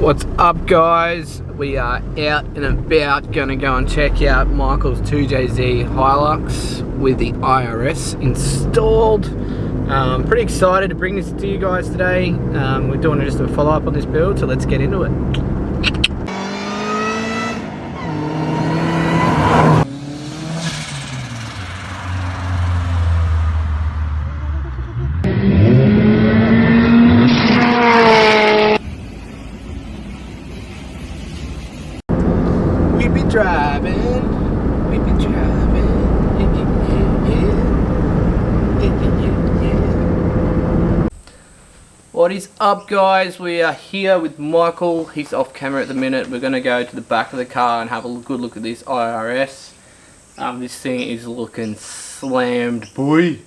What's up, guys? We are out and about, gonna go and check out Michael's 2JZ Hilux with the IRS installed. Pretty excited to bring this to you guys today. We're doing just a follow-up on this build, so let's get into it. We be driving, yeah. What is up, guys? We are here with Michael. He's off camera at the minute. We're gonna go to the back of the car and have a good look at this IRS. This thing is looking slammed, boy.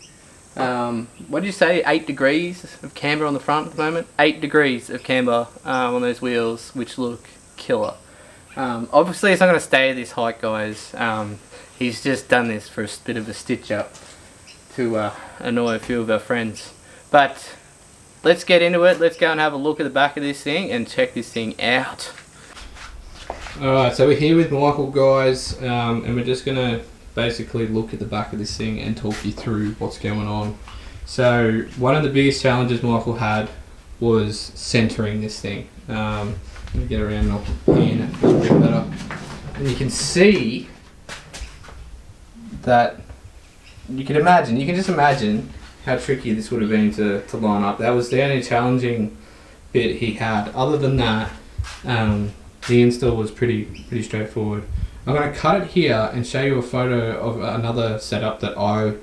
What did you say? 8 degrees of camber on the front at the moment. 8 degrees of camber on those wheels, which look killer. Obviously it's not going to stay this height, guys. He's just done this for a bit of a stitch up to annoy a few of our friends. But let's get into it. Let's go and have a look at the back of this thing and check this thing out. Alright, so we're here with Michael, guys, and we're just going to basically look at the back of this thing and talk you through what's going on. So one of the biggest challenges Michael had was centering this thing. Let me get around and I'll pan it a bit better. And you can see that you can just imagine how tricky this would have been to line up. That was the only challenging bit he had. Other than that, the install was pretty straightforward. I'm going to cut it here and show you a photo of another setup that I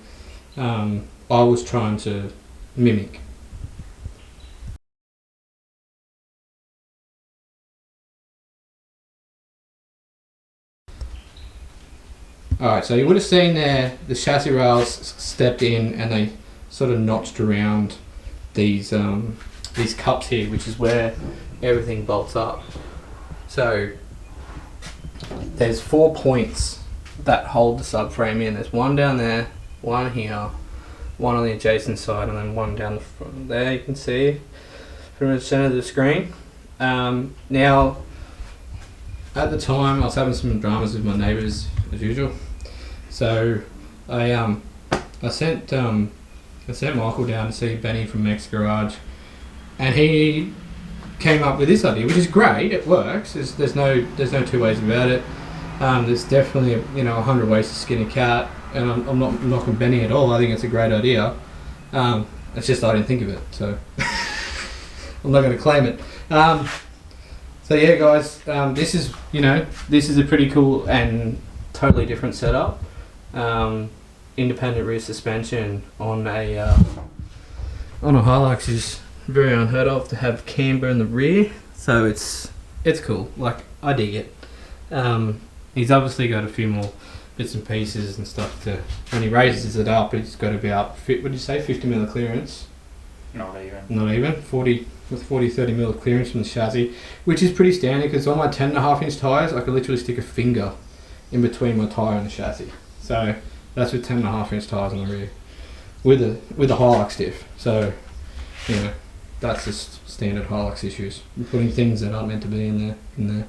was trying to mimic. Alright, so you would have seen there the chassis rails stepped in and they sort of notched around these cups here, which is where everything bolts up. So there's 4 points that hold the subframe in. There's one down there, one here, one on the adjacent side, and then one down the front there. You can see from the center of the screen. Now, at the time, I was having some dramas with my neighbours as usual. So I sent Michael down to see Benny from Max Garage, and he came up with this idea, which is great. It works. There's no two ways about it. There's definitely 100 ways to skin a cat, and I'm not knocking Benny at all. I think it's a great idea. It's just I didn't think of it, so I'm not going to claim it. So yeah, guys, this is a pretty cool and totally different setup. Independent rear suspension on a Hilux is very unheard of to have camber in the rear, so it's cool. Like, I dig it. He's obviously got a few more bits and pieces and stuff to, when he raises it up, it's got about, what did you say, 50 mil of clearance? Not even 40 mil of clearance from the chassis, which is pretty standard because on my 10.5 inch tyres I could literally stick a finger in between my tyre and the chassis. So that's with 10.5 inch tyres on the rear with a Hilux diff. So that's just standard Hilux issues. You're putting things that aren't meant to be in there.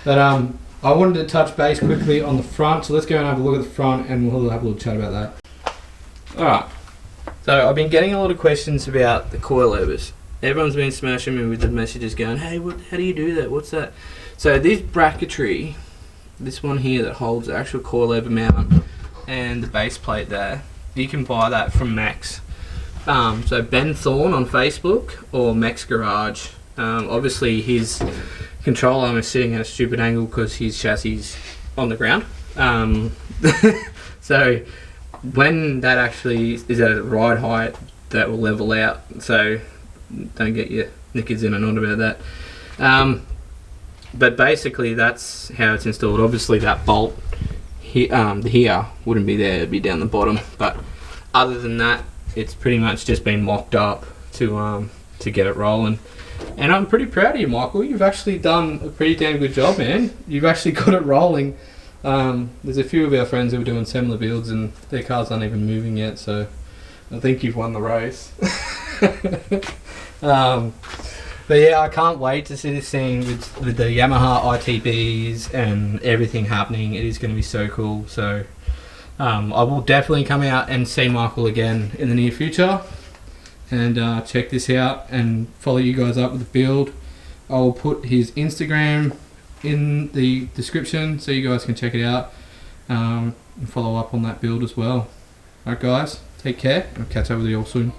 But I wanted to touch base quickly on the front, so let's go and have a look at the front and we'll have a little chat about that. Alright, so I've been getting a lot of questions about the coilovers. Everyone's been smashing me with the messages going, hey, how do you do that? What's that? So this bracketry, this one here that holds the actual coilover mount and the base plate there, you can buy that from Max. So Ben Thorne on Facebook or Max Garage. Obviously his control arm is sitting at a stupid angle because his chassis is on the ground. So when that actually is at a ride height, that will level out. So don't get your knickers in and on about that. But basically that's how it's installed. Obviously that bolt here wouldn't be there, it'd be down the bottom. But other than that, it's pretty much just been mocked up to get it rolling. And I'm pretty proud of you, Michael. You've actually done a pretty damn good job, man. You've actually got it rolling. There's a few of our friends who are doing similar builds and their cars aren't even moving yet, so I think you've won the race. But But yeah, I can't wait to see this thing with the Yamaha ITBs and everything happening. It is going to be so cool. So I will definitely come out and see Michael again in the near future and check this out and follow you guys up with the build. I'll put his Instagram in the description so you guys can check it out and follow up on that build as well. Alright guys, take care. I'll catch up with you all soon.